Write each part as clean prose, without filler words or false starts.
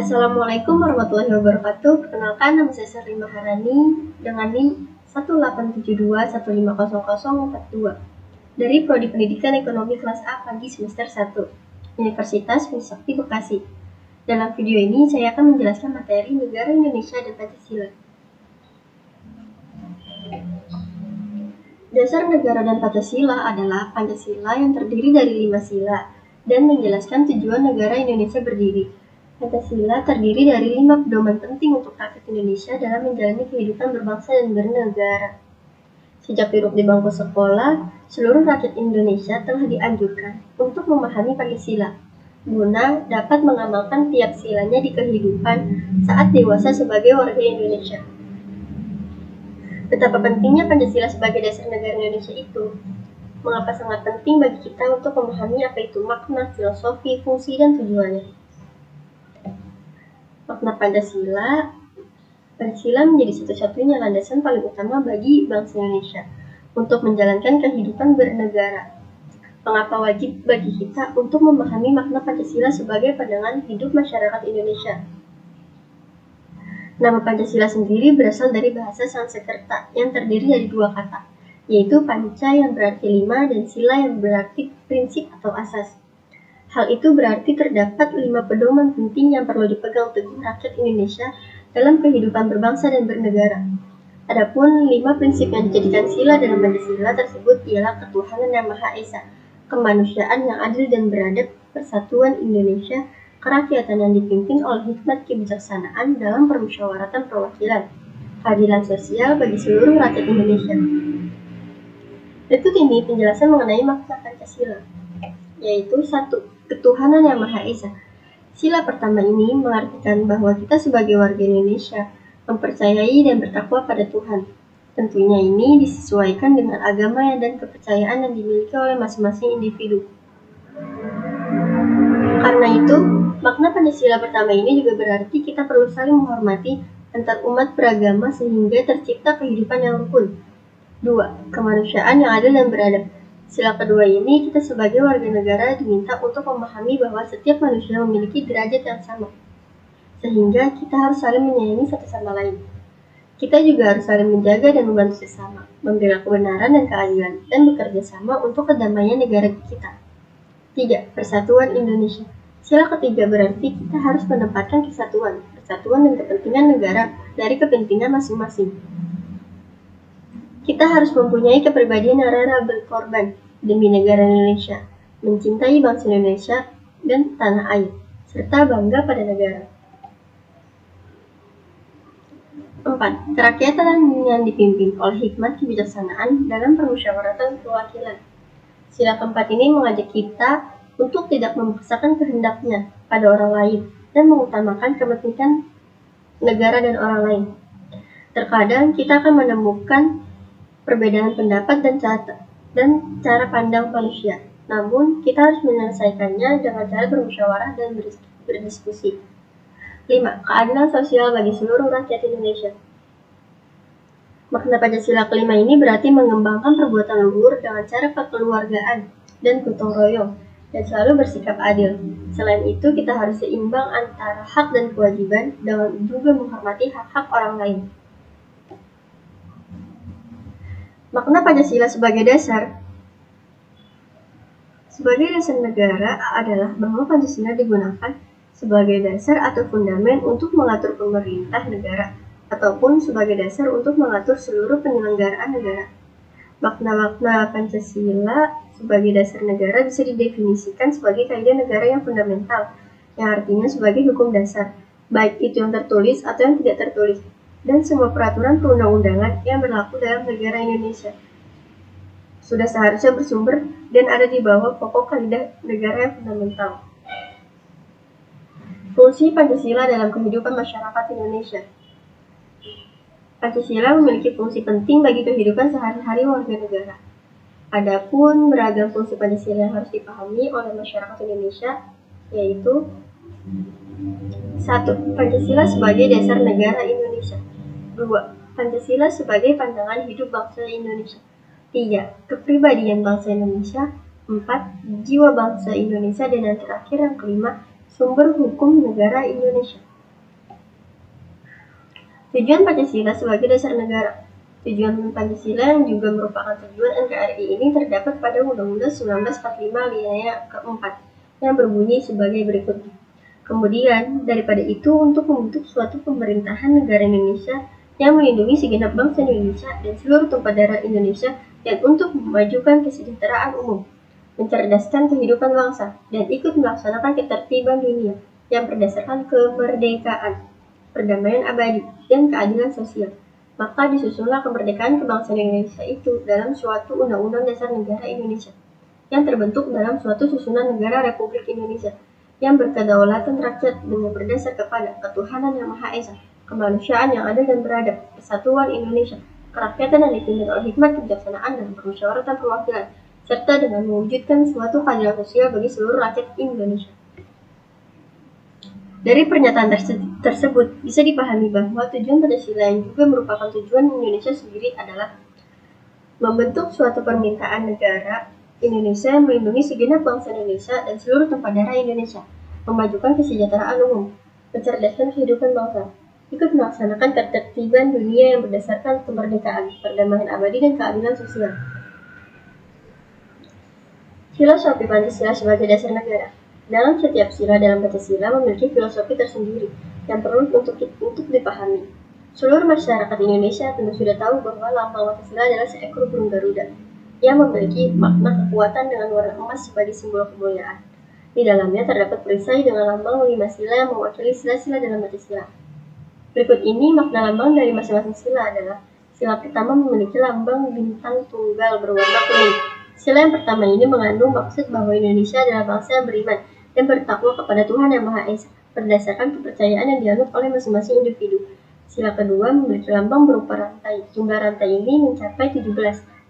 Assalamualaikum warahmatullahi wabarakatuh. Perkenalkan, nama saya Sherly Maharani dengan NIM 18721500042 dari Prodi Pendidikan Ekonomi kelas A pagi semester 1 Universitas Trisakti Bekasi. Dalam video ini saya akan menjelaskan materi negara Indonesia dan Pancasila. Dasar negara dan Pancasila adalah Pancasila yang terdiri dari 5 sila dan menjelaskan tujuan negara Indonesia berdiri. Pancasila terdiri dari 5 pedoman penting untuk rakyat Indonesia dalam menjalani kehidupan berbangsa dan bernegara. Sejak duduk di bangku sekolah, seluruh rakyat Indonesia telah dianjurkan untuk memahami Pancasila, guna dapat mengamalkan tiap silanya di kehidupan saat dewasa sebagai warga Indonesia. Betapa pentingnya Pancasila sebagai dasar negara Indonesia itu, mengapa sangat penting bagi kita untuk memahami apa itu makna, filosofi, fungsi, dan tujuannya. Makna Pancasila menjadi satu-satunya landasan paling utama bagi bangsa Indonesia untuk menjalankan kehidupan bernegara. Mengapa wajib bagi kita untuk memahami makna Pancasila sebagai pandangan hidup masyarakat Indonesia? Nama Pancasila sendiri berasal dari bahasa Sanskerta yang terdiri dari 2 kata, yaitu Panca yang berarti 5 dan Sila yang berarti prinsip atau asas. Hal itu berarti terdapat 5 pedoman penting yang perlu dipegang teguh rakyat Indonesia dalam kehidupan berbangsa dan bernegara. Adapun 5 prinsip yang dijadikan sila dalam Pancasila tersebut ialah ketuhanan yang Maha Esa, kemanusiaan yang adil dan beradab, persatuan Indonesia, kerakyatan yang dipimpin oleh hikmat kebijaksanaan dalam permusyawaratan perwakilan, keadilan sosial bagi seluruh rakyat Indonesia. Berikut ini penjelasan mengenai makna Pancasila, yaitu 1. Ketuhanan yang Maha Esa. Sila pertama ini mengartikan bahwa kita sebagai warga Indonesia mempercayai dan bertakwa pada Tuhan. Tentunya ini disesuaikan dengan agama dan kepercayaan yang dimiliki oleh masing-masing individu. Karena itu, makna Pancasila pertama ini juga berarti kita perlu saling menghormati antar umat beragama sehingga tercipta kehidupan yang rukun. 2. Kemanusiaan yang adil dan beradab. Sila kedua ini, kita sebagai warga negara diminta untuk memahami bahwa setiap manusia memiliki derajat yang sama, sehingga kita harus saling menyayangi satu sama lain. Kita juga harus saling menjaga dan membantu sesama, membela kebenaran dan keadilan, dan bekerja sama untuk kedamaian negara kita. 3. Persatuan Indonesia. Sila ketiga berarti kita harus menempatkan kesatuan dan kepentingan negara dari kepentingan masing-masing. Kita harus mempunyai kepribadian yang rela berkorban demi negara Indonesia, mencintai bangsa Indonesia dan tanah air, serta bangga pada negara. 4. Kerakyatan yang dipimpin oleh hikmat kebijaksanaan dalam permusyawaratan perwakilan. Sila keempat ini mengajak kita untuk tidak memaksakan kehendaknya pada orang lain dan mengutamakan kepentingan negara dan orang lain. Terkadang kita akan menemukan perbedaan pendapat dan cara pandang manusia. Namun, kita harus menyelesaikannya dengan cara bermusyawarah dan berdiskusi. 5. Keadilan sosial bagi seluruh rakyat Indonesia. Makna Pancasila kelima ini berarti mengembangkan perbuatan luhur dengan cara kekeluargaan dan gotong royong, dan selalu bersikap adil. Selain itu, kita harus seimbang antara hak dan kewajiban dengan juga menghormati hak-hak orang lain. Makna Pancasila sebagai dasar negara adalah bahwa Pancasila digunakan sebagai dasar atau fundamen untuk mengatur pemerintah negara ataupun sebagai dasar untuk mengatur seluruh penyelenggaraan negara. Makna Pancasila sebagai dasar negara bisa didefinisikan sebagai kaidah negara yang fundamental, yang artinya sebagai hukum dasar, baik itu yang tertulis atau yang tidak tertulis, dan semua peraturan perundang-undangan yang berlaku dalam negara Indonesia sudah seharusnya bersumber dan ada di bawah pokok kaidah negara yang fundamental. Fungsi Pancasila dalam kehidupan masyarakat Indonesia. Pancasila memiliki fungsi penting bagi kehidupan sehari-hari warga negara. Adapun beragam fungsi Pancasila yang harus dipahami oleh masyarakat Indonesia, yaitu 1. Pancasila sebagai dasar negara Indonesia. 2. Pancasila sebagai pandangan hidup bangsa Indonesia. 3. Kepribadian bangsa Indonesia. 4. Jiwa bangsa Indonesia. Dan yang terakhir yang kelima, sumber hukum negara Indonesia. Tujuan Pancasila sebagai dasar negara. Tujuan Pancasila yang juga merupakan tujuan NKRI ini terdapat pada Undang-Undang 1945 alinea keempat yang berbunyi sebagai berikut. Kemudian, daripada itu untuk membentuk suatu pemerintahan negara Indonesia yang melindungi segenap bangsa Indonesia dan seluruh tumpah darah Indonesia dan untuk memajukan kesejahteraan umum, mencerdaskan kehidupan bangsa, dan ikut melaksanakan ketertiban dunia yang berdasarkan kemerdekaan, perdamaian abadi, dan keadilan sosial. Maka disusunlah kemerdekaan kebangsaan Indonesia itu dalam suatu Undang-Undang Dasar Negara Indonesia yang terbentuk dalam suatu susunan negara Republik Indonesia yang berkedaulatan rakyat dengan berdasar kepada ketuhanan yang Maha Esa, kemanusiaan yang adil dan beradab, persatuan Indonesia, kerakyatan yang dipimpin oleh hikmat kebijaksanaan dan permusyawaratan perwakilan, serta dengan mewujudkan suatu keadilan sosial bagi seluruh rakyat Indonesia. Dari pernyataan tersebut bisa dipahami bahwa tujuan Pancasila yang juga merupakan tujuan Indonesia sendiri adalah membentuk suatu permintaan negara Indonesia yang melindungi segenap bangsa Indonesia dan seluruh tumpah darah Indonesia, memajukan kesejahteraan umum, mencerdaskan kehidupan bangsa, ikut melaksanakan ketertiban dunia yang berdasarkan kemerdekaan, perdamaian abadi, dan keadilan sosial. Filosofi Pancasila sebagai dasar negara. Dalam setiap sila dalam Pancasila memiliki filosofi tersendiri yang perlu untuk dipahami. Seluruh masyarakat Indonesia tentu sudah tahu bahwa lambang Pancasila adalah seekor burung Garuda yang memiliki makna kekuatan dengan warna emas sebagai simbol kemuliaan. Di dalamnya terdapat perisai dengan lambang 5 sila yang mewakili sila-sila dalam Pancasila. Berikut ini makna lambang dari masing-masing sila adalah: sila pertama memiliki lambang bintang tunggal berwarna kuning. Sila yang pertama ini mengandung maksud bahwa Indonesia adalah bangsa yang beriman dan bertakwa kepada Tuhan Yang Maha Esa berdasarkan kepercayaan yang dianut oleh masing-masing individu. Sila kedua memiliki lambang berupa rantai. Jumlah rantai ini mencapai 17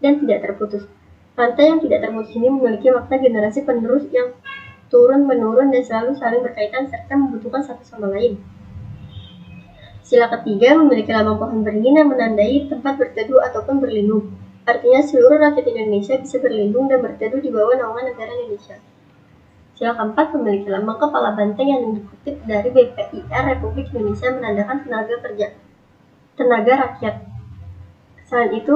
dan tidak terputus. Rantai yang tidak terputus ini memiliki makna generasi penerus yang turun-menurun dan selalu saling berkaitan serta membutuhkan satu sama lain. Sila ketiga memiliki lambang pohon beringin yang menandai tempat berteduh ataupun berlindung. Artinya seluruh rakyat Indonesia bisa berlindung dan berteduh di bawah naungan negara Indonesia. Sila keempat memiliki lambang kepala banteng yang dikutip dari BPIR Republik Indonesia menandakan tenaga rakyat. Selain itu,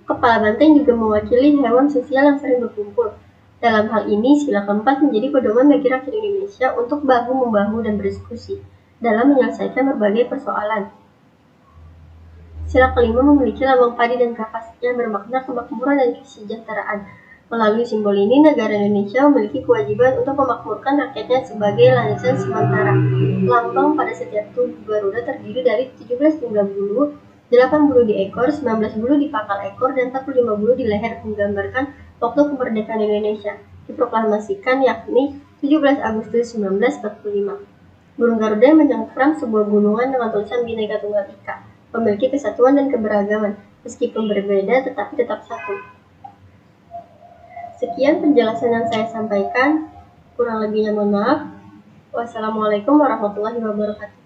kepala banteng juga mewakili hewan sosial yang sering berkumpul. Dalam hal ini, sila keempat menjadi pedoman bagi rakyat Indonesia untuk bahu-membahu dan berdiskusi dalam menyelesaikan berbagai persoalan. Sila kelima memiliki lambang padi dan kapas yang bermakna kemakmuran dan kesejahteraan. Melalui simbol ini, negara Indonesia memiliki kewajiban untuk memakmurkan rakyatnya sebagai landasan sementara. Lambang pada setiap tubuh Garuda terdiri dari 17 jumlah bulu, 8 bulu di ekor, 19 bulu di pangkal ekor, dan 45 bulu di leher, menggambarkan waktu kemerdekaan Indonesia. Diproklamasikan yakni 17 Agustus 1945. Burung Garuda yang mencengkram sebuah gunungan dengan tulisan Bhinneka Tunggal Ika, memiliki kesatuan dan keberagaman, meskipun berbeda tetapi tetap satu. Sekian penjelasan yang saya sampaikan, kurang lebihnya mohon maaf. Wassalamualaikum warahmatullahi wabarakatuh.